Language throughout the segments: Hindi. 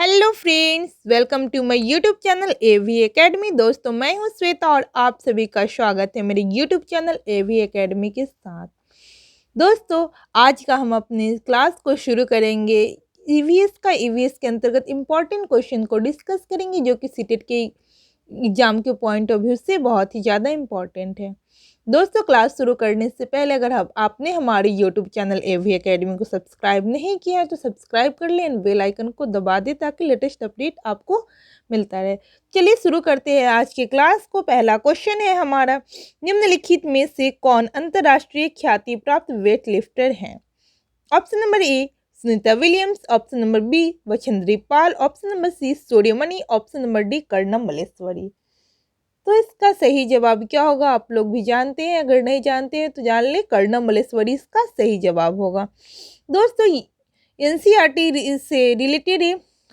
Hello friends, welcome to my YouTube channel AV Academy. दोस्तों, मैं हूं श्वेता और आप सभी का स्वागत है मेरे यूट्यूब चैनल एवी एकेडमी के साथ। दोस्तों, आज का हम अपने क्लास को शुरू करेंगे। ईवीएस के अंतर्गत इम्पॉर्टेंट क्वेश्चन को डिस्कस करेंगे जो कि सीटेट के एग्जाम के पॉइंट ऑफ व्यू से बहुत ही ज़्यादा इम्पॉर्टेंट है। दोस्तों, क्लास शुरू करने से पहले अगर आपने हमारे यूट्यूब चैनल एवी एकेडमी को सब्सक्राइब नहीं किया है तो सब्सक्राइब कर लें, बेल आइकन को दबा दें ताकि लेटेस्ट अपडेट आपको मिलता रहे। चलिए शुरू करते हैं आज की क्लास को। पहला क्वेश्चन है हमारा, निम्नलिखित में से कौन अंतर्राष्ट्रीय ख्याति प्राप्त वेट लिफ्टर हैं? Option number A Sunita Williams, option number B Bachendri Pal, option number C Suryamani, option number D Karnam Malleswari. तो इसका सही जवाब क्या होगा आप लोग भी जानते हैं, अगर नहीं जानते हैं तो जान ले, कर्णम मल्लेश्वरी इसका सही जवाब होगा। दोस्तों, एनसीईआरटी से रिलेटेड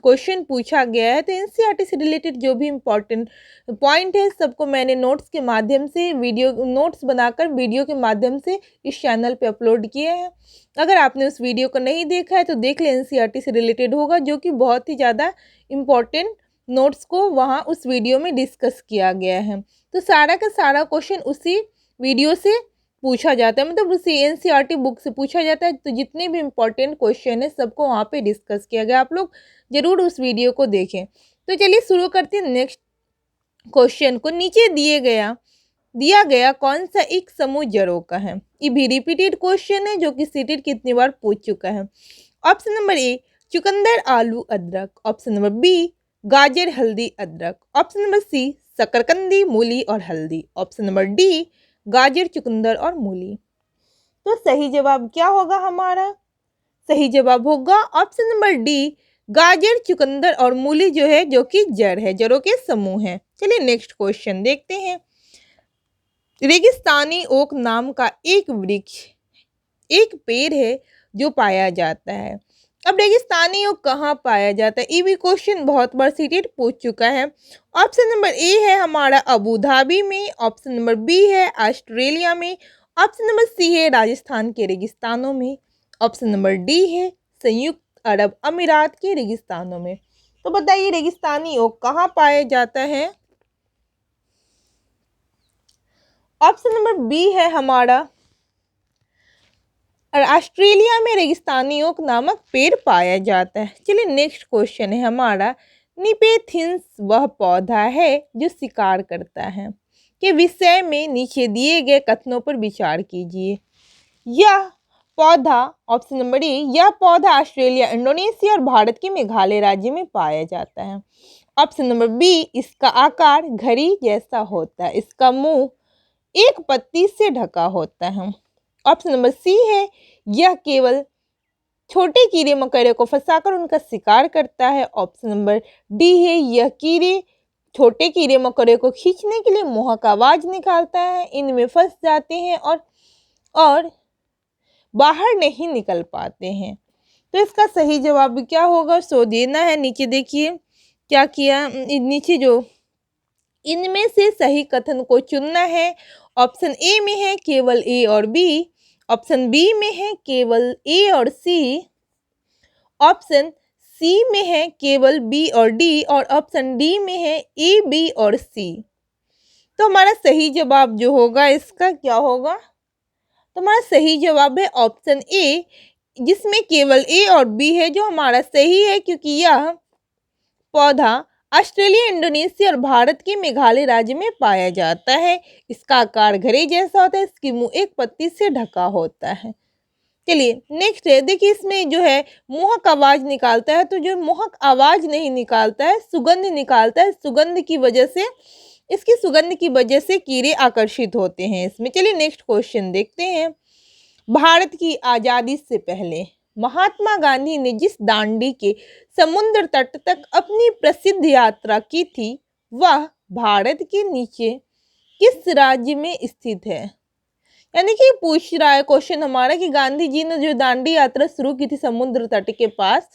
क्वेश्चन पूछा गया है, तो एनसीईआरटी से रिलेटेड जो भी इम्पोर्टेंट पॉइंट है सबको मैंने नोट्स के माध्यम से नोट्स बनाकर वीडियो के माध्यम से इस चैनल पे अपलोड किए हैं। अगर आपने उस वीडियो को नहीं देखा है तो देख ले, एनसीईआरटी से रिलेटेड होगा जो कि बहुत ही ज़्यादा इम्पोर्टेंट नोट्स को वहाँ उस वीडियो में डिस्कस किया गया है। तो सारा का सारा क्वेश्चन उसी वीडियो से पूछा जाता है, मतलब उसी एनसीईआरटी बुक से पूछा जाता है। तो जितने भी इम्पोर्टेंट क्वेश्चन है सबको वहाँ पे डिस्कस किया गया, आप लोग ज़रूर उस वीडियो को देखें। तो चलिए शुरू करते हैं नेक्स्ट क्वेश्चन को। नीचे दिया गया कौन सा एक समूह जड़ों का है? ये भी रिपीटेड क्वेश्चन है जो कि सीटेट कितनी बार पूछ चुका है। ऑप्शन नंबर ए चुकंदर आलू अदरक, ऑप्शन नंबर बी गाजर हल्दी अदरक, ऑप्शन नंबर सी शकरकंदी मूली और हल्दी, ऑप्शन नंबर डी गाजर चुकंदर और मूली। तो सही जवाब क्या होगा हमारा? सही जवाब होगा ऑप्शन नंबर डी गाजर चुकंदर और मूली जो है, जो कि जड़ है, जड़ों के समूह है। चलिए नेक्स्ट क्वेश्चन देखते हैं। रेगिस्तानी ओक नाम का एक वृक्ष, एक पेड़ है जो पाया जाता है। अब रेगिस्तानी ओक कहाँ पाया जाता है? ये भी क्वेश्चन बहुत बार सीटेट पूछ चुका है। ऑप्शन नंबर ए है हमारा अबू धाबी में, ऑप्शन नंबर बी है ऑस्ट्रेलिया में, ऑप्शन नंबर सी है राजस्थान के रेगिस्तानों में, ऑप्शन नंबर डी है संयुक्त अरब अमीरात के रेगिस्तानों में। तो बताइए रेगिस्तानी ओक कहाँ पाया जाता है? ऑप्शन नंबर बी है हमारा और ऑस्ट्रेलिया में रेगिस्तानी ओक नामक पेड़ पाया जाता है। चलिए नेक्स्ट क्वेश्चन है हमारा, निपेथिंस वह पौधा है जो शिकार करता है के विषय में नीचे दिए गए कथनों पर विचार कीजिए। यह पौधा, ऑप्शन नंबर ए, यह पौधा ऑस्ट्रेलिया, इंडोनेशिया और भारत के मेघालय राज्य में पाया जाता है। ऑप्शन नंबर बी, इसका आकार घड़ी जैसा होता है, इसका मुंह एक पत्ती से ढका होता है। ऑप्शन नंबर सी है, यह केवल छोटे कीड़े मकोड़े को फंसाकर उनका शिकार करता है। ऑप्शन नंबर डी है, यह कीड़े छोटे कीड़े मकोड़े को खींचने के लिए मोहक आवाज निकालता है, इनमें फंस जाते हैं और बाहर नहीं निकल पाते हैं। तो इसका सही जवाब क्या होगा? सो देना है। नीचे देखिए क्या किया, नीचे जो इनमें से सही कथन को चुनना है। ऑप्शन ए में है केवल ए और बी, ऑप्शन बी में है केवल ए और सी, ऑप्शन सी में है केवल बी और डी, और ऑप्शन डी में है ए बी और सी। तो हमारा सही जवाब जो होगा इसका क्या होगा? तो हमारा सही जवाब है ऑप्शन ए, जिसमें केवल ए और बी है, जो हमारा सही है क्योंकि यह पौधा ऑस्ट्रेलिया, इंडोनेशिया और भारत के मेघालय राज्य में पाया जाता है। इसका आकार घड़े जैसा होता है, इसकी मुंह एक पत्ती से ढका होता है। चलिए नेक्स्ट है, देखिए इसमें जो है मोहक आवाज निकालता है, तो जो मोहक आवाज नहीं निकालता है, सुगंध निकालता है। सुगंध की वजह से, इसकी सुगंध की वजह से कीड़े आकर्षित होते हैं इसमें। चलिए नेक्स्ट क्वेश्चन देखते हैं। भारत की आज़ादी से पहले महात्मा गांधी ने जिस दांडी के समुद्र तट तक अपनी प्रसिद्ध यात्रा की थी वह भारत के नीचे किस राज्य में स्थित है? यानी कि पूछ रहा है क्वेश्चन हमारा कि गांधी जी ने जो दांडी यात्रा शुरू की थी समुद्र तट के पास,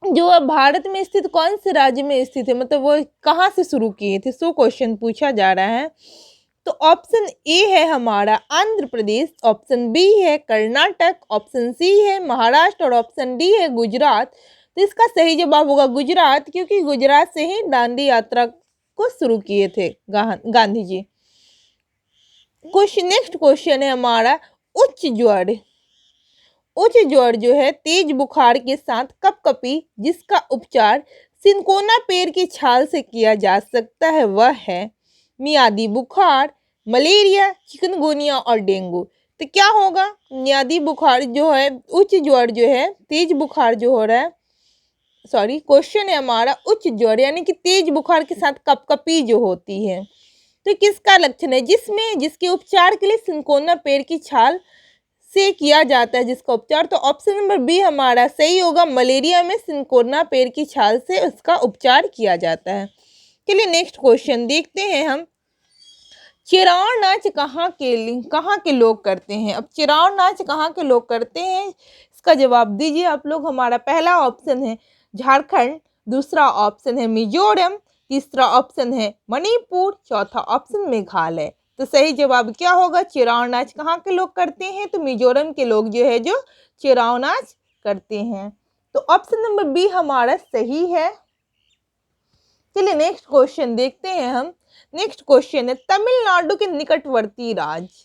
जो अब भारत में स्थित कौन से राज्य में स्थित है, मतलब वो कहाँ से शुरू किए थे, सो क्वेश्चन पूछा जा रहा है। तो ऑप्शन ए है हमारा आंध्र प्रदेश, ऑप्शन बी है कर्नाटक, ऑप्शन सी है महाराष्ट्र और ऑप्शन डी है गुजरात। तो इसका सही जवाब होगा गुजरात, क्योंकि गुजरात से ही दांडी यात्रा को शुरू किए थे गांधी जी। नेक्स्ट क्वेश्चन है हमारा उच्च ज्वर। उच्च ज्वर जो है तेज बुखार के साथ कपकपी, जिसका उपचार सिनकोना पेड़ की छाल से किया जा सकता है, वह है मियादी बुखार, मलेरिया, चिकनगुनिया और डेंगू। तो क्या होगा? मियादी बुखार जो है, उच्च ज्वर जो है, तेज बुखार जो हो रहा है, सॉरी क्वेश्चन है हमारा उच्च ज्वर यानी कि तेज बुखार के साथ कपकपी जो होती है, तो किसका लक्षण है? जिसके उपचार के लिए सिनकोना पेड़ की छाल से किया जाता है जिसका उपचार। तो ऑप्शन नंबर बी हमारा सही होगा, मलेरिया में सिनकोना पेड़ की छाल से उसका उपचार किया जाता है। चलिए नेक्स्ट क्वेश्चन देखते हैं हम। चिराव नाच कहाँ के लोग करते हैं? अब चिराव नाच कहाँ के लोग करते हैं, इसका जवाब दीजिए आप लोग। हमारा पहला ऑप्शन है झारखंड, दूसरा ऑप्शन है मिजोरम, तीसरा ऑप्शन है मणिपुर, चौथा ऑप्शन मेघालय। तो सही जवाब क्या होगा? चिराव नाच कहाँ के लोग करते हैं? तो मिजोरम के लोग जो है जो चिराव नाच करते हैं। तो ऑप्शन नंबर बी हमारा सही है। चलिए नेक्स्ट क्वेश्चन देखते हैं हम। नेक्स्ट क्वेश्चन है तमिलनाडु के निकटवर्ती राज्य।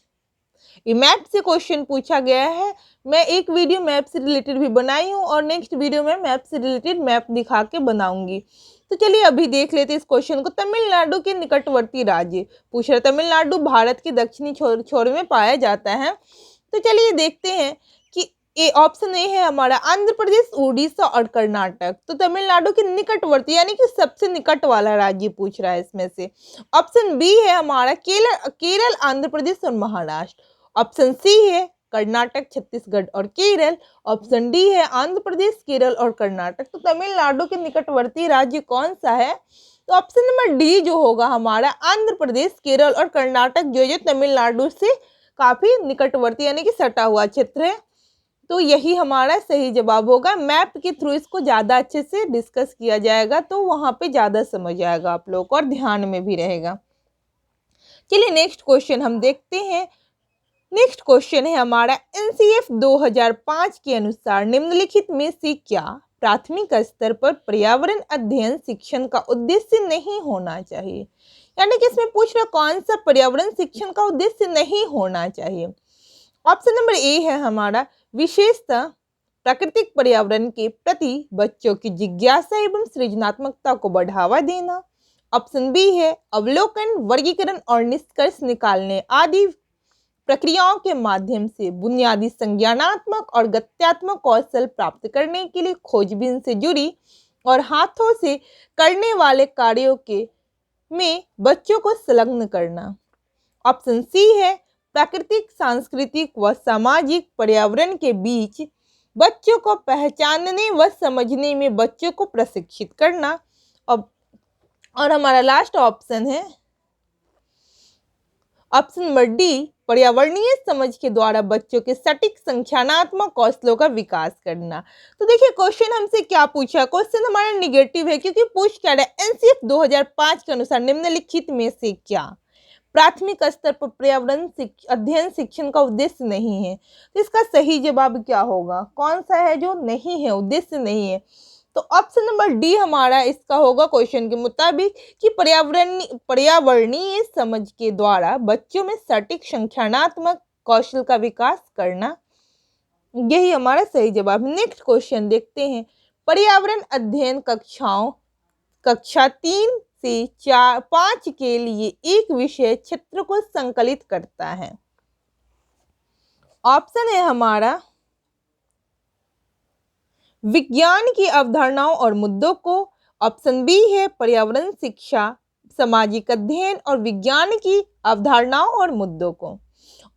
ये मैप से क्वेश्चन पूछा गया है। मैं एक वीडियो मैप से रिलेटेड भी बनाई हूँ और नेक्स्ट वीडियो में मैप से रिलेटेड मैप दिखा के बनाऊंगी। तो चलिए अभी देख लेते हैं इस क्वेश्चन को। तमिलनाडु के निकटवर्ती राज्य पूछ रहे। तमिलनाडु भारत के दक्षिणी छोर में पाया जाता है। तो चलिए देखते हैं कि ऑप्शन ए है हमारा आंध्र प्रदेश, उड़ीसा और कर्नाटक। तो तमिलनाडु के निकटवर्ती यानी कि सबसे निकट वाला राज्य पूछ रहा है इसमें से। ऑप्शन बी है हमारा केरल, आंध्र प्रदेश और महाराष्ट्र। ऑप्शन सी है कर्नाटक, छत्तीसगढ़ और केरल। ऑप्शन डी है आंध्र प्रदेश, केरल और कर्नाटक। तो तमिलनाडु के निकटवर्ती राज्य कौन सा है? तो ऑप्शन नंबर डी जो होगा हमारा आंध्र प्रदेश, केरल और कर्नाटक जो तमिलनाडु से काफी निकटवर्ती यानी कि सटा हुआ क्षेत्र है। तो यही हमारा सही जवाब होगा। मैप के थ्रू इसको ज़्यादा अच्छे से डिस्कस किया जाएगा तो वहाँ पे ज़्यादा समझ आएगा आप लोग को और ध्यान में भी रहेगा। चलिए नेक्स्ट क्वेश्चन हम देखते हैं। नेक्स्ट क्वेश्चन है हमारा एनसीएफ 2005 के अनुसार निम्नलिखित में से क्या प्राथमिक स्तर पर पर्यावरण अध्ययन शिक्षण का उद्देश्य नहीं होना चाहिए? यानी कि इसमें पूछ रहा कौन सा पर्यावरण शिक्षण का उद्देश्य नहीं होना चाहिए। ऑप्शन नंबर ए है हमारा विशेषतः प्राकृतिक पर्यावरण के प्रति बच्चों की जिज्ञासा एवं सृजनात्मकता को बढ़ावा देना। ऑप्शन बी है अवलोकन, वर्गीकरण और निष्कर्ष निकालने आदि प्रक्रियाओं के माध्यम से बुनियादी संज्ञानात्मक और गत्यात्मक कौशल प्राप्त करने के लिए खोजबीन से जुड़ी और हाथों से करने वाले कार्यों के में बच्चों को संलग्न करना। ऑप्शन सी है प्राकृतिक, सांस्कृतिक व सामाजिक पर्यावरण के बीच बच्चों को पहचानने व समझने में बच्चों को प्रशिक्षित करना। और हमारा लास्ट ऑप्शन है ऑप्शन नंबर डी पर्यावरणीय समझ के द्वारा बच्चों के सटीक संख्यानात्मक कौशलों का विकास करना। तो देखिए क्वेश्चन हमसे क्या पूछा, क्वेश्चन हमारा निगेटिव है क्योंकि पूछ क्या रहा है एनसीएफ 2005 के अनुसार निम्नलिखित में से क्या प्राथमिक स्तर पर पर्यावरण अध्ययन शिक्षण का उद्देश्य नहीं है। तो इसका सही जवाब क्या होगा? कौन सा है जो नहीं है, उद्देश्य नहीं है? तो ऑप्शन नंबर डी हमारा इसका होगा क्वेश्चन के मुताबिक कि पर्यावरणीय समझ के द्वारा बच्चों में सटीक संख्यानात्मक कौशल का विकास करना। यही हमारा सही जवाब। नेक्स्ट क्वेश्चन देखते हैं। पर्यावरण अध्ययन कक्षा 3 से 4-5 के लिए एक विषय क्षेत्र को संकलित करता है। ऑप्शन है हमारा विज्ञान की अवधारणाओं और मुद्दों को। ऑप्शन बी है पर्यावरण शिक्षा, सामाजिक अध्ययन और विज्ञान की अवधारणाओं और मुद्दों को।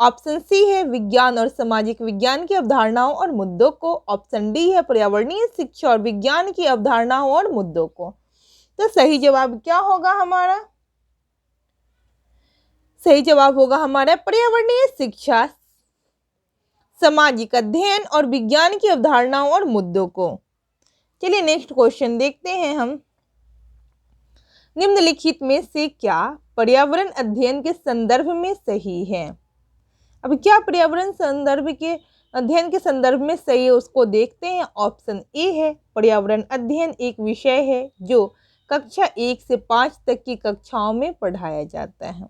ऑप्शन सी है विज्ञान और सामाजिक विज्ञान की अवधारणाओं और मुद्दों को। ऑप्शन डी है पर्यावरणीय शिक्षा और विज्ञान की अवधारणाओं और मुद्दों को। तो सही जवाब क्या होगा हमारा? सही जवाब होगा हमारा पर्यावरणीय शिक्षा, सामाजिक अध्ययन और विज्ञान की अवधारणाओं और मुद्दों को। चलिए नेक्स्ट क्वेश्चन देखते हैं हम। निम्नलिखित में से क्या पर्यावरण अध्ययन के संदर्भ में सही है? अब क्या पर्यावरण संदर्भ के अध्ययन के संदर्भ में सही है उसको देखते हैं। ऑप्शन ए है पर्यावरण अध्ययन एक विषय है जो कक्षा 1 से 5 तक की कक्षाओं में पढ़ाया जाता है।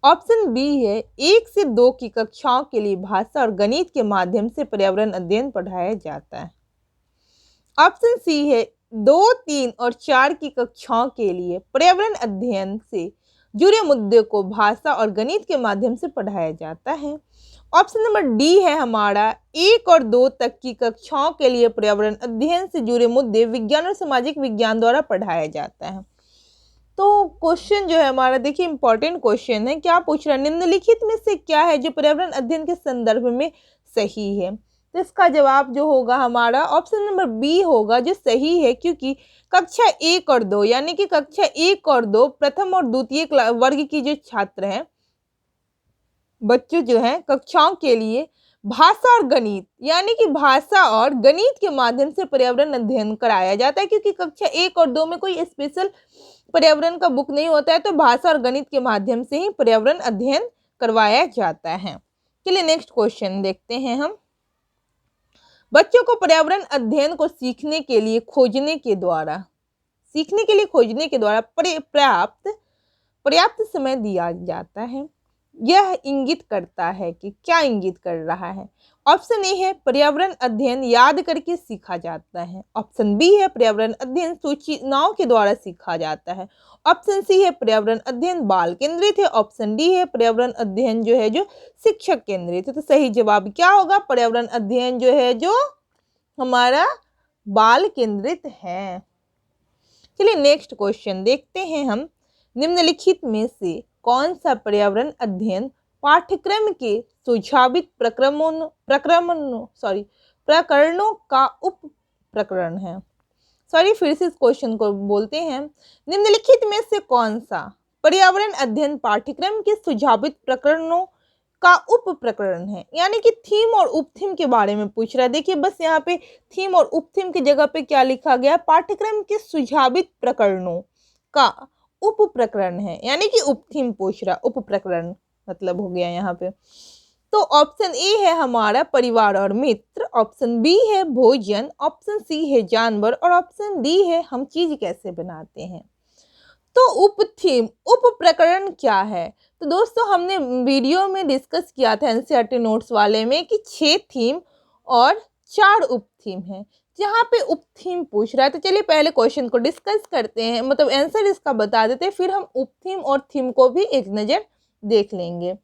ऑप्शन बी है 1 से 2 की कक्षाओं के लिए भाषा और गणित के माध्यम से पर्यावरण अध्ययन पढ़ाया जाता है। ऑप्शन सी है 2, 3 और 4 की कक्षाओं के लिए पर्यावरण अध्ययन से जुड़े मुद्दे को भाषा और गणित के माध्यम से पढ़ाया जाता है। ऑप्शन नंबर डी है हमारा 1 और 2 तक की कक्षाओं के लिए पर्यावरण अध्ययन से जुड़े मुद्दे विज्ञान और सामाजिक विज्ञान द्वारा पढ़ाया जाता है। तो क्वेश्चन जो है हमारा देखिए इंपॉर्टेंट क्वेश्चन है। क्या पूछ रहा है, निम्नलिखित में से क्या है जो पर्यावरण अध्ययन के संदर्भ में सही है। तो इसका जवाब जो होगा हमारा ऑप्शन नंबर बी होगा जो सही है, क्योंकि कक्षा 1 और 2 यानी कि कक्षा 1 और 2 प्रथम और द्वितीय वर्ग की जो छात्र हैं बच्चों जो हैं कक्षाओं के लिए भाषा और गणित यानी कि भाषा और गणित के माध्यम से पर्यावरण अध्ययन कराया जाता है, क्योंकि कक्षा 1 और 2 में कोई स्पेशल पर्यावरण का बुक नहीं होता है, तो भाषा और गणित के माध्यम से ही पर्यावरण अध्ययन करवाया जाता है। चलिए नेक्स्ट क्वेश्चन देखते हैं हम। बच्चों को पर्यावरण अध्ययन को सीखने के लिए खोजने के द्वारा पर्याप्त समय दिया जाता है। यह इंगित करता है कि क्या इंगित कर रहा है। ऑप्शन ए है पर्यावरण अध्ययन याद करके सीखा जाता है। ऑप्शन बी है पर्यावरण अध्ययन सूचनाओं के द्वारा सीखा जाता है। ऑप्शन सी है पर्यावरण अध्ययन बाल केंद्रित है। ऑप्शन डी है पर्यावरण अध्ययन जो है जो शिक्षक केंद्रित है। तो सही जवाब क्या होगा, पर्यावरण अध्ययन जो है जो हमारा बाल केंद्रित है। चलिए नेक्स्ट क्वेश्चन देखते हैं हम। निम्नलिखित में से कौन सा पर्यावरण अध्ययन पाठ्यक्रम के सुझावित प्रकरणों का उप प्रकरण है। फिर से इस क्वेश्चन को बोलते हैं। निम्नलिखित में से कौन सा पर्यावरण अध्ययन पाठ्यक्रम के सुझावित प्रकरणों का उप प्रकरण है, यानी कि थीम और उप थीम के बारे में पूछ रहा है। देखिए बस यहाँ पे थीम और उप थीम की जगह पे क्या लिखा गया, पाठ्यक्रम के सुझावित प्रकरणों का उप प्रकरण है, यानी कि उप थीम पूछ रहा, उप प्रकरण मतलब हो गया यहाँ पे। तो ऑप्शन ए है हमारा परिवार और मित्र, ऑप्शन बी है भोजन, ऑप्शन सी है जानवर और ऑप्शन डी है हम चीज कैसे बनाते हैं। तो उप थीम उप प्रकरण क्या है, तो दोस्तों हमने वीडियो में डिस्कस किया था एनसीईआरटी नोट्स वाले में कि 6 थीम और 4 उप थीम है। जहाँ पे उप थीम पूछ रहा है तो चलिए पहले क्वेश्चन को डिस्कस करते हैं, मतलब आंसर इसका बता देते हैं, फिर हम उप थीम और थीम को भी एक नज़र देख लेंगे।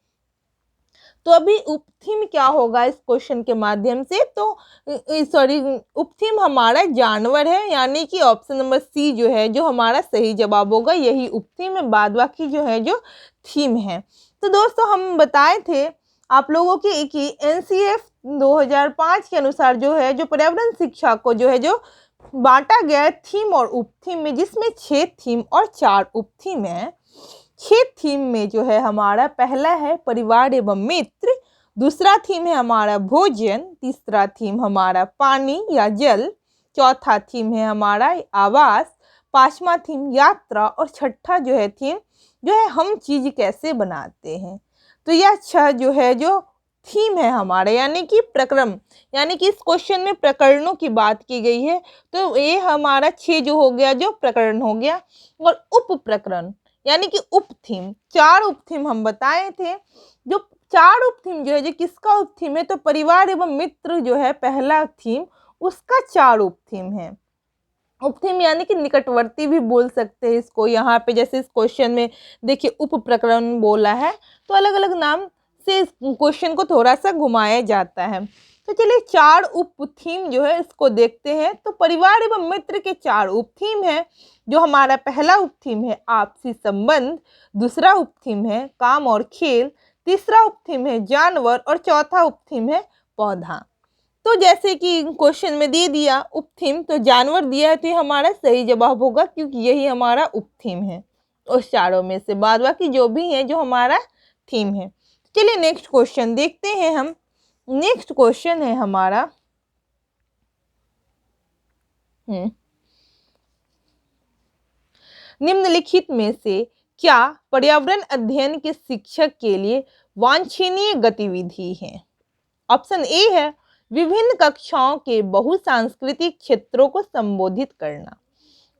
तो अभी उप थीम क्या होगा इस क्वेश्चन के माध्यम से, तो उप थीम हमारा जानवर है, यानी कि ऑप्शन नंबर सी जो है जो हमारा सही जवाब होगा, यही उप थीम है, बाद बाकी जो है जो थीम है। तो दोस्तों हम बताए थे आप लोगों की कि एनसीएफ 2005 के अनुसार जो है जो पर्यावरण शिक्षा को जो है जो बांटा गया है थीम और उप थीम में, जिसमें 6 थीम और 4 उप थीम है। 6 थीम में जो है हमारा पहला है परिवार एवं मित्र, दूसरा थीम है हमारा भोजन, तीसरा थीम हमारा पानी या जल, चौथा थीम है हमारा आवास, पांचवा थीम यात्रा और छठा जो है थीम जो है हम चीज कैसे बनाते हैं। तो यह 6 जो है जो थीम है हमारे, यानी कि प्रक्रम, यानी कि इस क्वेश्चन में प्रकरणों की बात की गई है, तो ये हमारा 6 जो हो गया जो प्रकरण हो गया। और उप प्रकरण यानी कि उप थीम, 4 उप थीम हम बताए थे। जो 4 उप थीम जो है जो किसका उप थीम है, तो परिवार एवं मित्र जो है पहला थीम, उसका 4 उप थीम है। उप थीम यानी कि निकटवर्ती भी बोल सकते हैं इसको। यहाँ पे जैसे इस क्वेश्चन में देखिए उप प्रकरण बोला है, तो अलग अलग नाम से इस क्वेश्चन को थोड़ा सा घुमाया जाता है। तो चलिए 4 उप थीम जो है इसको देखते हैं। तो परिवार एवं मित्र के 4 उप थीम है। जो हमारा पहला उप थीम है आपसी संबंध, दूसरा उप थीम है काम और खेल, तीसरा उप थीम है जानवर और चौथा उप थीम है पौधा। तो जैसे कि क्वेश्चन में दे दिया उप थीम, तो जानवर दिया है, तो ये हमारा सही जवाब होगा, क्योंकि यही हमारा उप थीम है उस चारों में से, बाद बाकी जो भी है जो हमारा थीम है। चलिए नेक्स्ट क्वेश्चन देखते हैं हम। नेक्स्ट क्वेश्चन है हमारा निम्नलिखित में से क्या पर्यावरण अध्ययन के शिक्षक के लिए वांछनीय गतिविधि है। ऑप्शन ए है विभिन्न कक्षाओं के बहुसांस्कृतिक क्षेत्रों को संबोधित करना।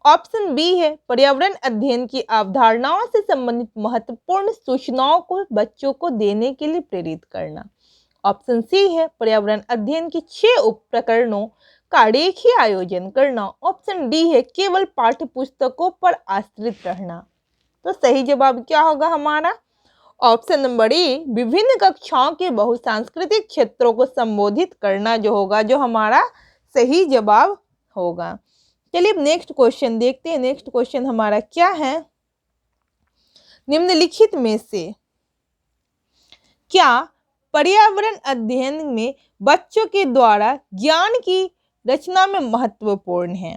ऑप्शन बी है पर्यावरण अध्ययन की अवधारणाओं से संबंधित महत्वपूर्ण सूचनाओं को बच्चों को देने के लिए प्रेरित करना। ऑप्शन सी है पर्यावरण अध्ययन के 6 उप प्रकरणों का रेखीय आयोजन करना। ऑप्शन डी है केवल पाठ्य पुस्तकों पर आश्रित रहना। तो सही जवाब क्या होगा हमारा? ऑप्शन नंबर ए विभिन्न कक्षाओं के बहुसांस्कृतिक क्षेत्रों को संबोधित करना जो होगा, जो हमारा सही जवाब होगा। चलिए अब नेक्स्ट क्वेश्चन देखते हैं। नेक्स्ट क्वेश्चन हमारा क्या है? निम्नलिखित में से क्या पर्यावरण अध्ययन में बच्चों के द्वारा ज्ञान की रचना में महत्वपूर्ण है?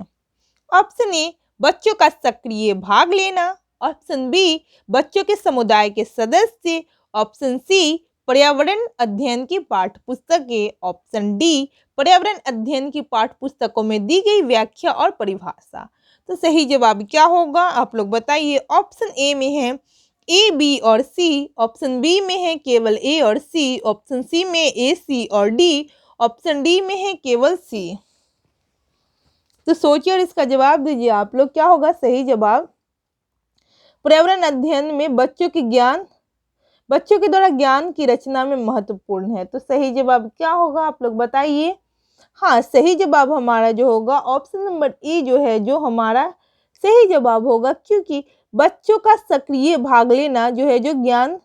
ऑप्शन ए बच्चों का सक्रिय भाग लेना। ऑप्शन बी बच्चों के समुदाय के सदस्य। ऑप्शन सी पर्यावरण अध्ययन की पाठ्य पुस्तकें। ऑप्शन डी पर्यावरण अध्ययन की पाठ्य पुस्तकों में दी गई व्याख्या और परिभाषा। तो सही जवाब क्या होगा आप लोग बताइए। ऑप्शन ए में है ए, बी और सी। ऑप्शन बी में है केवल ए और सी। ऑप्शन सी में ए, सी और डी। ऑप्शन डी में है केवल सी। तो सोचिए और इसका जवाब दीजिए आप लोग, क्या होगा सही जवाब? पर्यावरण अध्ययन में बच्चों के द्वारा ज्ञान की रचना में महत्वपूर्ण है। तो सही जवाब क्या होगा आप लोग बताइए। हाँ, सही जवाब हमारा जो होगा ऑप्शन नंबर ए जो है, जो हमारा सही जवाब होगा, क्योंकि बच्चों का सक्रिय भाग लेना जो है, जो ज्ञान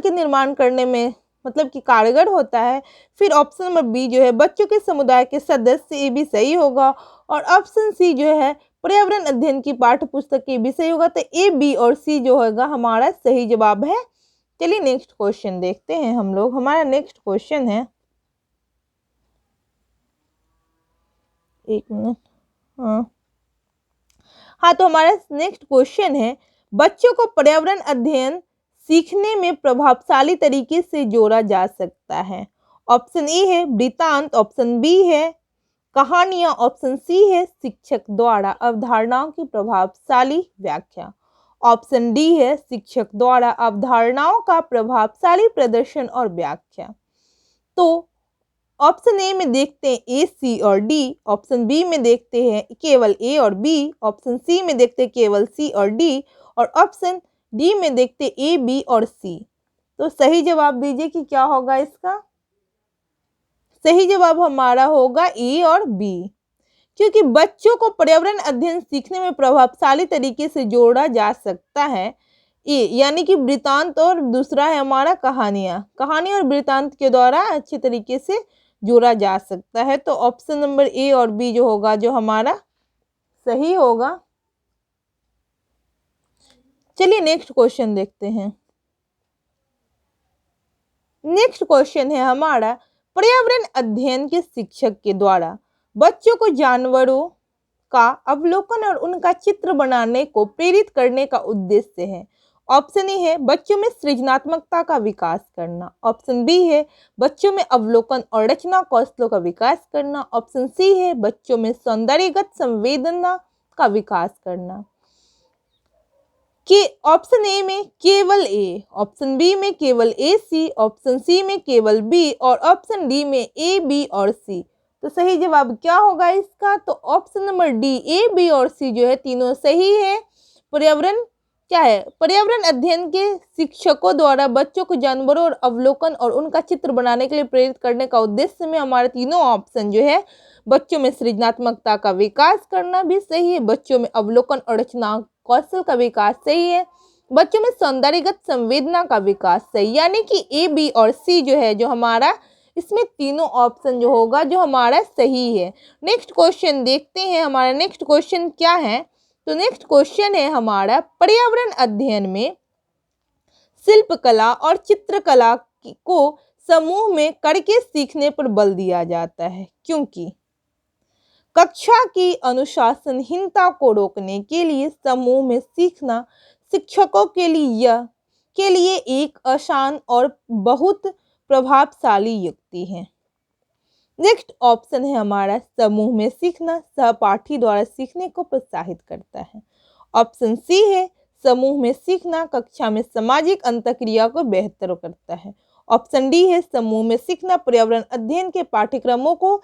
के निर्माण करने में मतलब कि कारगर होता है। फिर ऑप्शन नंबर बी जो है बच्चों के समुदाय के सदस्य, ये भी सही होगा। और ऑप्शन सी जो है पर्यावरण अध्ययन की पाठ्य पुस्तक, ये भी सही होगा। तो ए, बी और सी जो होगा हमारा सही जवाब है। चलिए नेक्स्ट क्वेश्चन देखते हैं हम लोग। हमारा नेक्स्ट क्वेश्चन है, एक मिनट, हाँ तो हमारा नेक्स्ट क्वेश्चन है बच्चों को पर्यावरण अध्ययन सीखने में प्रभावशाली तरीके से जोड़ा जा सकता है। ऑप्शन ए है वृत्तांत। ऑप्शन बी है कहानियां। ऑप्शन सी है शिक्षक द्वारा अवधारणाओं की प्रभावशाली व्याख्या। ऑप्शन डी है शिक्षक द्वारा अवधारणाओं का प्रभावशाली प्रदर्शन और व्याख्या। तो ऑप्शन ए में देखते हैं ए, सी और डी। ऑप्शन बी में देखते हैं केवल ए और बी। ऑप्शन सी में देखते हैं केवल सी और डी। और ऑप्शन डी में देखते हैं ए, बी और सी। तो सही जवाब दीजिए कि क्या होगा इसका? सही जवाब हमारा होगा ए और बी, क्योंकि बच्चों को पर्यावरण अध्ययन सीखने में प्रभावशाली तरीके से जोड़ा जा सकता है। ए यानी कि वृत्तांत, और दूसरा है हमारा कहानी और वृत्तांत के द्वारा अच्छे तरीके से जोड़ा जा सकता है। तो ऑप्शन नंबर ए और बी जो होगा, जो हमारा सही होगा। चलिए नेक्स्ट क्वेश्चन देखते हैं। नेक्स्ट क्वेश्चन है हमारा पर्यावरण अध्ययन के शिक्षक के द्वारा बच्चों को जानवरों का अवलोकन और उनका चित्र बनाने को प्रेरित करने का उद्देश्य है। ऑप्शन ए है बच्चों में सृजनात्मकता का विकास करना। ऑप्शन बी है बच्चों में अवलोकन और रचना कौशलों का विकास करना। ऑप्शन सी है बच्चों में सौंदर्यगत संवेदना का विकास करना। कि ऑप्शन ए में केवल ए, ऑप्शन बी में केवल ए, सी, ऑप्शन सी में केवल बी और ऑप्शन डी में ए, बी और सी। तो सही जवाब क्या होगा इसका? तो option number D A, B और सी जो है तीनों सही है। पर्यावरण क्या है? पर्यावरण अध्ययन के शिक्षकों द्वारा बच्चों को जानवरों और अवलोकन और उनका चित्र बनाने के लिए प्रेरित करने का उद्देश्य में हमारे तीनों ऑप्शन जो है बच्चों में सृजनात्मकता का विकास करना भी सही है, बच्चों में अवलोकन और रचना कौशल का विकास सही है, बच्चों में सौंदर्यगत संवेदना का विकास सही, यानी कि ए, बी और सी जो है, जो हमारा इसमें तीनों ऑप्शन जो होगा जो हमारा सही है। नेक्स्ट क्वेश्चन देखते हैं। हमारा नेक्स्ट क्वेश्चन क्या है? तो नेक्स्ट क्वेश्चन है हमारा पर्यावरण अध्ययन में शिल्पकला और चित्रकला को समूह में करके सीखने पर बल दिया जाता है, क्योंकि कक्षा की अनुशासनहीनता को रोकने के लिए समूह में सीखना शिक्षकों के लिए एक आसान और बहुत प्रभावशाली युक्ति है। नेक्स्ट ऑप्शन है हमारा समूह में सीखना सहपाठी द्वारा सीखने को प्रोत्साहित करता है। ऑप्शन सी है समूह में सीखना कक्षा में सामाजिक अंतःक्रिया को बेहतर करता है। ऑप्शन डी है समूह में सीखना पर्यावरण अध्ययन के पाठ्यक्रमों को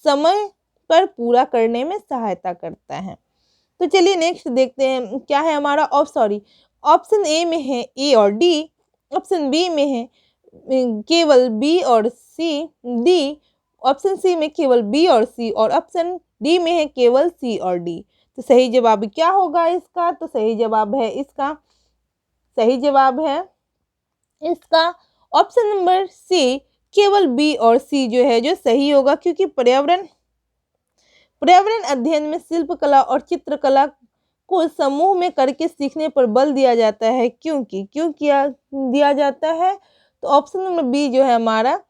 समय पर पूरा करने में सहायता करता है। तो चलिए नेक्स्ट देखते हैं क्या है हमारा ऑप्शन ए में है ए और डी, ऑप्शन बी में है केवल बी और सी, डी, ऑप्शन सी में केवल बी और सी और ऑप्शन डी में है केवल सी और डी। तो सही जवाब क्या होगा इसका? तो सही जवाब है इसका ऑप्शन नंबर सी, केवल बी और सी जो है जो सही होगा, क्योंकि पर्यावरण अध्ययन में शिल्पकला और चित्रकला को समूह में करके सीखने पर बल दिया जाता है। क्यों किया दिया जाता है? तो ऑप्शन नंबर बी जो है हमारा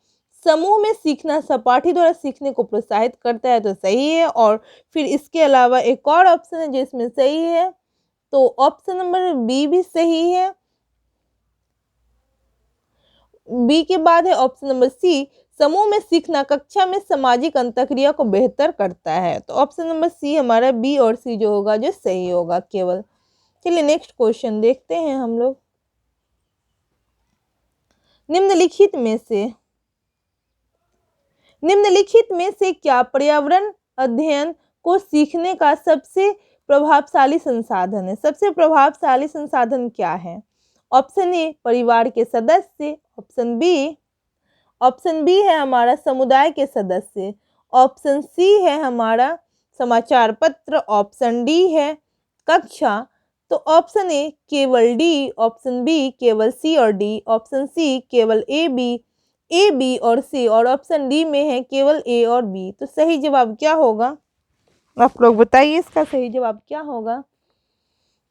समूह में सीखना सहपाठी द्वारा सीखने को प्रोत्साहित करता है, तो सही है। और फिर इसके अलावा एक और ऑप्शन है जो इसमें सही है, तो ऑप्शन नंबर बी भी सही है। बी के बाद है ऑप्शन नंबर सी, समूह में सीखना कक्षा में सामाजिक अंतःक्रिया को बेहतर करता है। तो ऑप्शन नंबर सी हमारा बी और सी जो होगा जो सही होगा केवल। चलिए नेक्स्ट क्वेश्चन देखते हैं हम लोग। निम्नलिखित में से क्या पर्यावरण अध्ययन को सीखने का सबसे प्रभावशाली संसाधन है? सबसे प्रभावशाली संसाधन क्या है? ऑप्शन ए परिवार के सदस्य, ऑप्शन बी है हमारा समुदाय के सदस्य, ऑप्शन सी है हमारा समाचार पत्र, ऑप्शन डी है कक्षा। तो ऑप्शन ए केवल डी, ऑप्शन बी केवल सी और डी, ऑप्शन सी केवल ए बी और सी और ऑप्शन डी में है केवल ए और बी। तो सही जवाब क्या होगा? आप लोग बताइए इसका सही जवाब क्या होगा?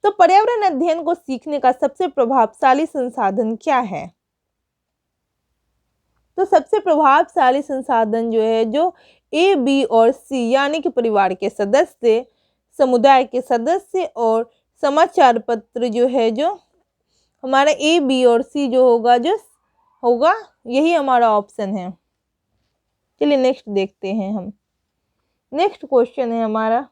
तो पर्यावरण अध्ययन को सीखने का सबसे प्रभावशाली संसाधन क्या है? तो सबसे प्रभावशाली संसाधन जो है जो ए बी और सी यानी कि परिवार के सदस्य, समुदाय के सदस्य और समाचार पत्र जो है जो हमारा ए बी और सी जो होगा यही हमारा ऑप्शन है। चलिए नेक्स्ट देखते हैं हम। नेक्स्ट क्वेश्चन है हमारा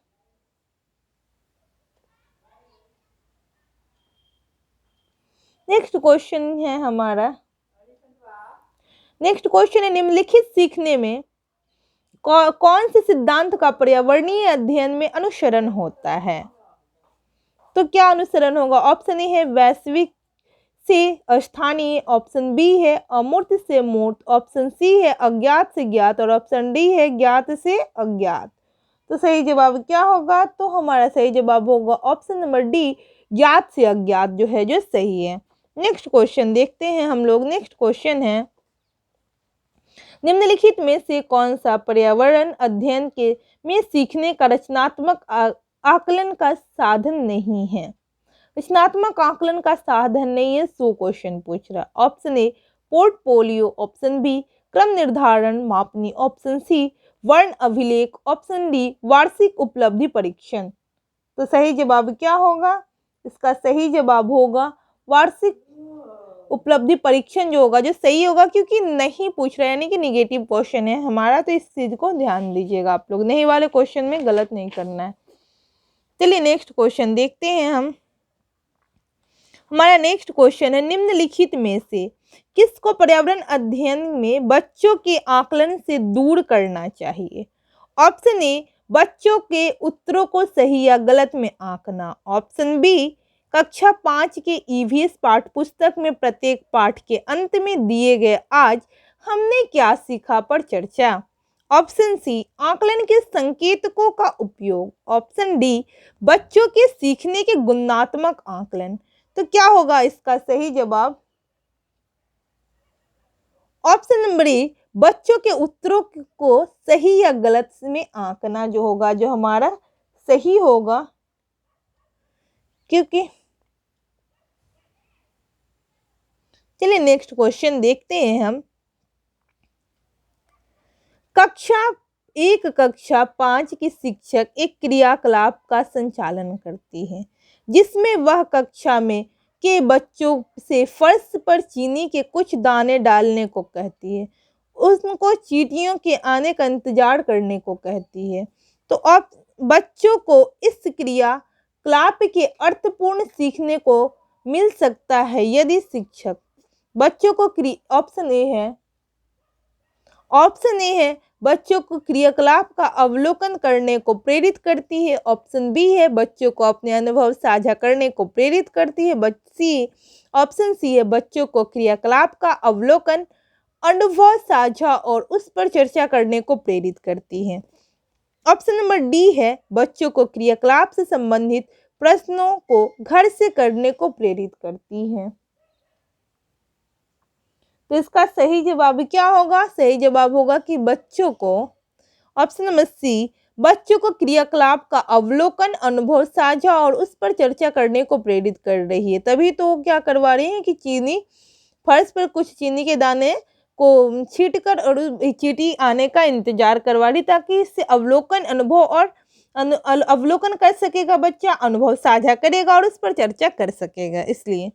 नेक्स्ट क्वेश्चन है निम्नलिखित सीखने में कौन से सिद्धांत का पर्यावरणीय अध्ययन में अनुसरण होता है? तो क्या अनुसरण होगा? ऑप्शन ए है वैश्विक से स्थानीय, ऑप्शन बी है अमूर्त से मूर्त, ऑप्शन सी है अज्ञात से ज्ञात और ऑप्शन डी है ज्ञात से अज्ञात। तो सही जवाब क्या होगा? तो हमारा सही जवाब होगा ऑप्शन नंबर डी, ज्ञात से अज्ञात जो है जो सही है। नेक्स्ट क्वेश्चन देखते हैं हम लोग। नेक्स्ट क्वेश्चन है निम्नलिखित में से कौन सा पर्यावरण अध्ययन में सीखने का रचनात्मक आकलन का साधन नहीं है? रचनात्मक आकलन का साधन नहीं है, सो क्वेश्चन पूछ रहा। Option A portfolio, option B क्रम निर्धारण मापनी, ऑप्शन सी वर्ण अभिलेख, ऑप्शन डी वार्षिक उपलब्धि परीक्षण। तो सही जवाब क्या होगा? इसका सही जवाब होगा वार्षिक उपलब्धि परीक्षण जो होगा जो सही होगा, क्योंकि नहीं पूछ रहा है यानी कि निगेटिव क्वेश्चन है हमारा, तो इस चीज को ध्यान दीजिएगा आप लोग, नहीं वाले क्वेश्चन में गलत नहीं करना है। चलिए नेक्स्ट क्वेश्चन देखते हैं हम। हमारा नेक्स्ट क्वेश्चन है निम्नलिखित में से किसको पर्यावरण अध्ययन में बच्चों के आकलन से दूर करना चाहिए? ऑप्शन ए बच्चों के उत्तरों को सही या गलत में आंकना, ऑप्शन बी कक्षा 5 के ईवीएस पाठ्य पुस्तक में प्रत्येक पाठ के अंत में दिए गए आज हमने क्या सीखा पर चर्चा, ऑप्शन सी आकलन के संकेतकों का उपयोग, ऑप्शन डी बच्चों के सीखने के गुणात्मक आकलन। तो क्या होगा इसका सही जवाब? ऑप्शन नंबर ए बच्चों के उत्तरों को सही या गलत में आंकना जो होगा जो हमारा सही होगा, क्योंकि चलिए नेक्स्ट क्वेश्चन देखते हैं हम। कक्षा 5 की शिक्षक एक क्रियाकलाप का संचालन करती है जिसमें वह कक्षा में के बच्चों से फर्श पर चीनी के कुछ दाने डालने को कहती है, उनको चींटियों के आने का इंतजार करने को कहती है। तो अब बच्चों को इस क्रियाकलाप के अर्थपूर्ण सीखने को मिल सकता है यदि शिक्षक बच्चों को ऑप्शन ए है बच्चों को क्रियाकलाप का अवलोकन करने को प्रेरित करती है। ऑप्शन बी है बच्चों को अपने अनुभव साझा करने को प्रेरित करती है। ऑप्शन सी है बच्चों को क्रियाकलाप का अवलोकन, अनुभव साझा और उस पर चर्चा करने को प्रेरित करती है। ऑप्शन नंबर डी है बच्चों को क्रियाकलाप से संबंधित प्रश्नों को घर से करने को प्रेरित करती है। तो इसका सही जवाब क्या होगा? सही जवाब होगा कि बच्चों को, ऑप्शन नंबर सी, बच्चों को क्रियाकलाप का अवलोकन, अनुभव साझा और उस पर चर्चा करने को प्रेरित कर रही है। तभी तो क्या करवा रही है कि चीनी फर्श पर कुछ चीनी के दाने को छींटकर और चींटी आने का इंतजार करवा रही, ताकि इससे अवलोकन, अनुभव और अवलोकन कर सकेगा बच्चा, अनुभव साझा करेगा और उस पर चर्चा कर सकेगा। इसलिए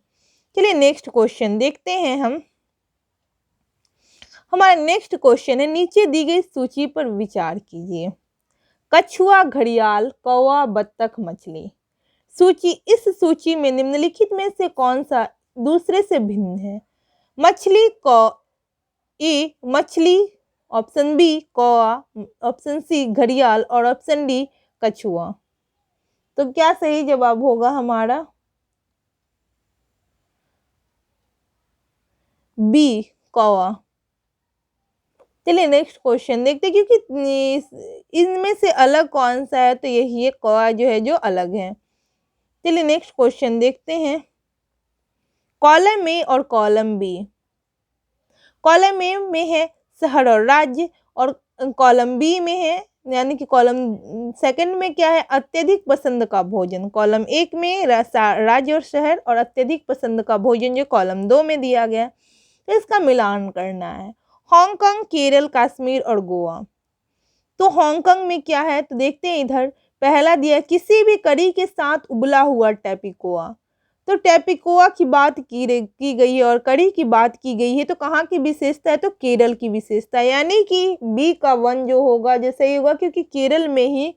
चलिए नेक्स्ट क्वेश्चन देखते हैं हम। हमारा नेक्स्ट क्वेश्चन है, नीचे दी गई सूची पर विचार कीजिए। कछुआ, घड़ियाल, कौवा, बत्तख, मछली। इस सूची में निम्नलिखित में से कौन सा दूसरे से भिन्न है? मछली, ऑप्शन बी कौवा, ऑप्शन सी घड़ियाल और ऑप्शन डी कछुआ। तो क्या सही जवाब होगा हमारा? बी कौवा। चलिए नेक्स्ट क्वेश्चन देखते हैं, क्योंकि इनमें से अलग कौन सा है, तो यही है कौवा जो है जो अलग है। चलिए नेक्स्ट क्वेश्चन देखते हैं। कॉलम ए और कॉलम बी। कॉलम ए में है शहर और राज्य, और कॉलम बी में है, यानी कि कॉलम सेकंड में क्या है, अत्यधिक पसंद का भोजन। कॉलम एक में राज्य और शहर, और अत्यधिक पसंद का भोजन जो कॉलम 2 में दिया गया। तो इसका मिलान करना है। हांगकांग, केरल, कश्मीर और गोवा। तो हांगकांग में क्या है, तो देखते हैं इधर। पहला दिया किसी भी करी के साथ उबला हुआ टैपिकोआ। तो टैपिकोआ की बात की गई है और करी की बात की गई है, तो कहाँ की विशेषता है, तो केरल की विशेषता, यानी कि बी का 1 जो होगा जो सही होगा, क्योंकि केरल में ही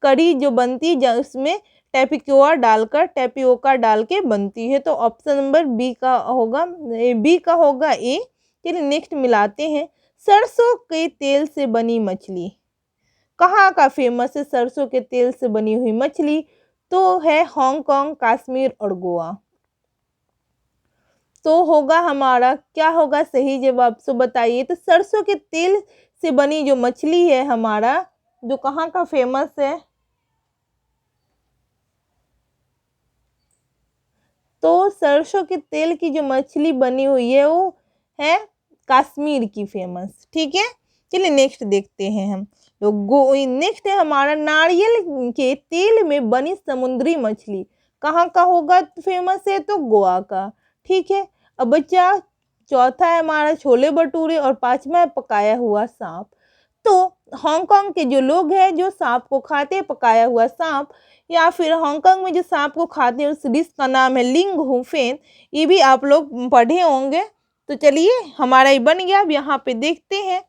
करी जो बनती है उसमें टैपिकोआ डाल के बनती है। तो ऑप्शन नंबर बी का होगा ए। चलिए नेक्स्ट मिलाते हैं। सरसों के तेल से बनी मछली कहाँ का फेमस है? सरसों के तेल से बनी हुई मछली तो है हांगकांग, कश्मीर और गोवा। तो होगा हमारा क्या होगा सही जवाब? सो बताइए। तो सरसों के तेल से बनी जो मछली है हमारा, जो कहाँ का फेमस है, तो सरसों के तेल की जो मछली बनी हुई है वो है कश्मीर की फेमस। ठीक है, चलिए नेक्स्ट देखते हैं हम लोग। नेक्स्ट है हमारा नारियल के तेल में बनी समुद्री मछली कहाँ का होगा फेमस है? तो गोवा का। ठीक है, अब बच्चा चौथा है हमारा छोले भटूरे, और पांचवा है पकाया हुआ सांप। तो हांगकांग के जो लोग हैं जो सांप को खाते हैं, पकाया हुआ सांप, या फिर हांगकांग में जो सांप को खाते हैं उस डिश का नाम है लिंग हुफेन। ये भी आप लोग पढ़े होंगे। तो चलिए हमारा ये बन गया। अब यहाँ पे देखते हैं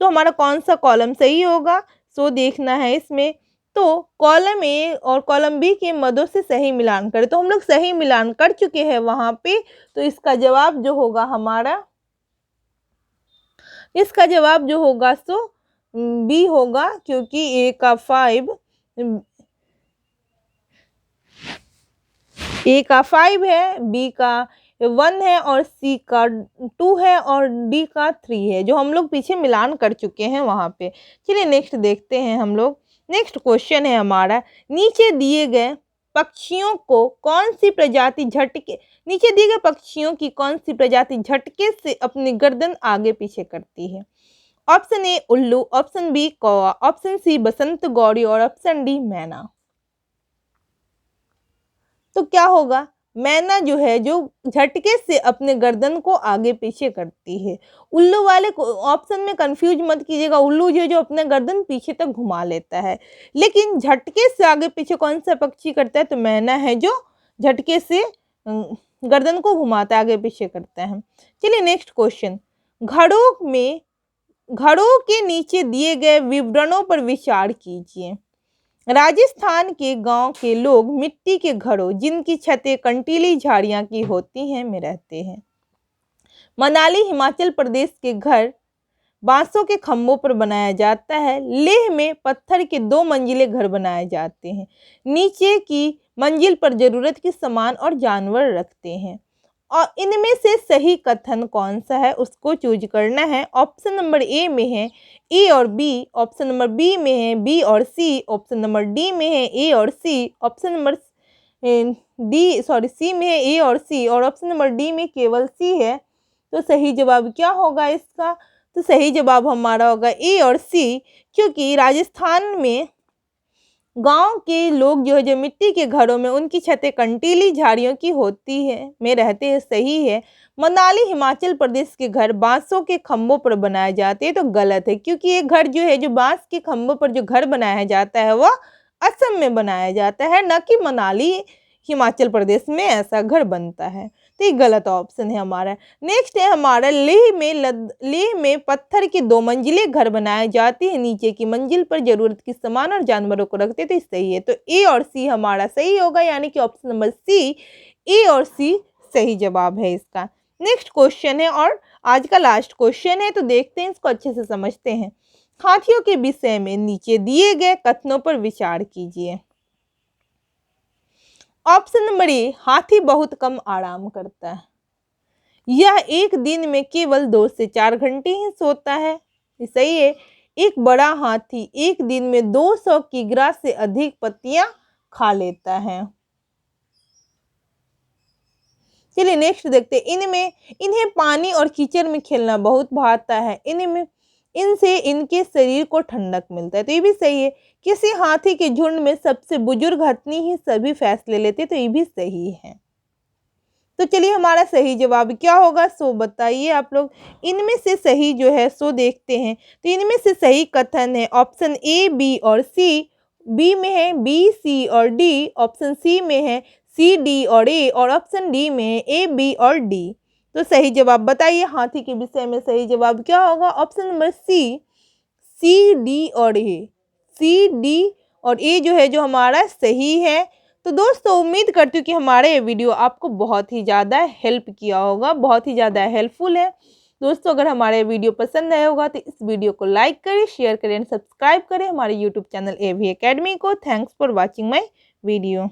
तो हमारा कौन सा कॉलम सही होगा, सो देखना है इसमें। तो कॉलम ए और कॉलम बी के मदों से सही मिलान करें, तो हम लोग सही मिलान कर चुके हैं वहाँ पे। तो इसका जवाब जो होगा हमारा, इसका जवाब जो होगा सो बी होगा, क्योंकि ए का 5 है, बी का 1 है और सी का 2 है और डी का 3 है, जो हम लोग पीछे मिलान कर चुके हैं वहाँ पे। चलिए नेक्स्ट देखते हैं हम लोग। नेक्स्ट क्वेश्चन है हमारा, नीचे दिए गए पक्षियों को कौन सी प्रजाति झटके से अपनी गर्दन आगे पीछे करती है? ऑप्शन ए उल्लू, ऑप्शन बी कौवा, ऑप्शन सी बसंत गौरी और ऑप्शन डी मैना। तो क्या होगा? मैना जो है जो झटके से अपने गर्दन को आगे पीछे करती है। उल्लू वाले ऑप्शन में कंफ्यूज मत कीजिएगा। उल्लू जो अपने गर्दन पीछे तक घुमा लेता है, लेकिन झटके से आगे पीछे कौन सा पक्षी करता है? तो मैना है जो झटके से गर्दन को घुमाता है, आगे पीछे करता है। चलिए नेक्स्ट क्वेश्चन। घड़ों के नीचे दिए गए विवरणों पर विचार कीजिए। राजस्थान के गांव के लोग मिट्टी के घड़ों जिनकी छतें कंटीली झाड़ियां की होती हैं में रहते हैं। मनाली हिमाचल प्रदेश के घर बांसों के खंभों पर बनाया जाता है। लेह में पत्थर के 2 मंजिले घर बनाए जाते हैं। नीचे की मंजिल पर जरूरत के सामान और जानवर रखते हैं। और इनमें से सही कथन कौन सा है उसको चूज करना है। ऑप्शन नंबर ए में है ए और बी, ऑप्शन नंबर बी में है बी और सी, ऑप्शन नंबर डी में है ए और सी, ऑप्शन नंबर सी में है ए और सी और ऑप्शन नंबर डी में केवल सी है। तो सही जवाब क्या होगा इसका? तो सही जवाब हमारा होगा ए और सी, क्योंकि राजस्थान में गांव के लोग जो है जो मिट्टी के घरों में उनकी छतें कंटीली झाड़ियों की होती है में रहते हैं। सही है। मनाली हिमाचल प्रदेश के घर बांसों के खंभों पर बनाए जाते हैं तो गलत है, क्योंकि ये घर जो है जो बांस के खंभों पर जो घर बनाया जाता है वह असम में बनाया जाता है, न कि मनाली हिमाचल प्रदेश में ऐसा घर बनता है। तो ये गलत ऑप्शन है हमारा। नेक्स्ट है हमारा लेह में पत्थर के 2 मंजिले घर बनाए जाते हैं। नीचे की मंजिल पर जरूरत के सामान और जानवरों को रखते तो सही है। तो ए और सी हमारा सही होगा, यानी कि ऑप्शन नंबर सी ए और सी सही जवाब है इसका। नेक्स्ट क्वेश्चन है और आज का लास्ट क्वेश्चन है, तो देखते हैं इसको अच्छे से समझते हैं। हाथियों के विषय में नीचे दिए गए कथनों पर विचार कीजिए। ऑप्शन नंबर ए, हाथी बहुत कम आराम करता है। यह एक दिन में केवल 2 से 4 घंटे ही सोता है। ये सही है। एक बड़ा हाथी एक दिन में 200 किग्रा से अधिक पत्तियां खा लेता है। चलिए नेक्स्ट देखते हैं। इन्हें पानी और कीचड़ में खेलना बहुत भाता है। इनसे इनके शरीर को ठंडक मिलता है। तो ये भी सही है। किसी हाथी के झुंड में सबसे बुजुर्ग हाथी ही सभी फैसले लेते, तो ये भी सही है। तो चलिए हमारा सही जवाब क्या होगा सो बताइए आप लोग। इनमें से सही जो है सो देखते हैं। तो इनमें से सही कथन है ऑप्शन ए बी और सी। बी में है बी सी और डी, ऑप्शन सी में है सी डी और ए और ऑप्शन डी में है ए बी और डी। तो सही जवाब बताइए हाथी के विषय में सही जवाब क्या होगा? ऑप्शन नंबर सी डी और ए। सी डी और ए जो है जो हमारा सही है। तो दोस्तों उम्मीद करती हूँ कि हमारा ये वीडियो आपको बहुत ही ज़्यादा हेल्प किया होगा, बहुत ही ज़्यादा हेल्पफुल है। दोस्तों अगर हमारा ये वीडियो पसंद आया होगा तो इस वीडियो को लाइक करें, शेयर करें एंड सब्सक्राइब करें हमारे यूट्यूब चैनल AV Academy को। Thanks for watching my video.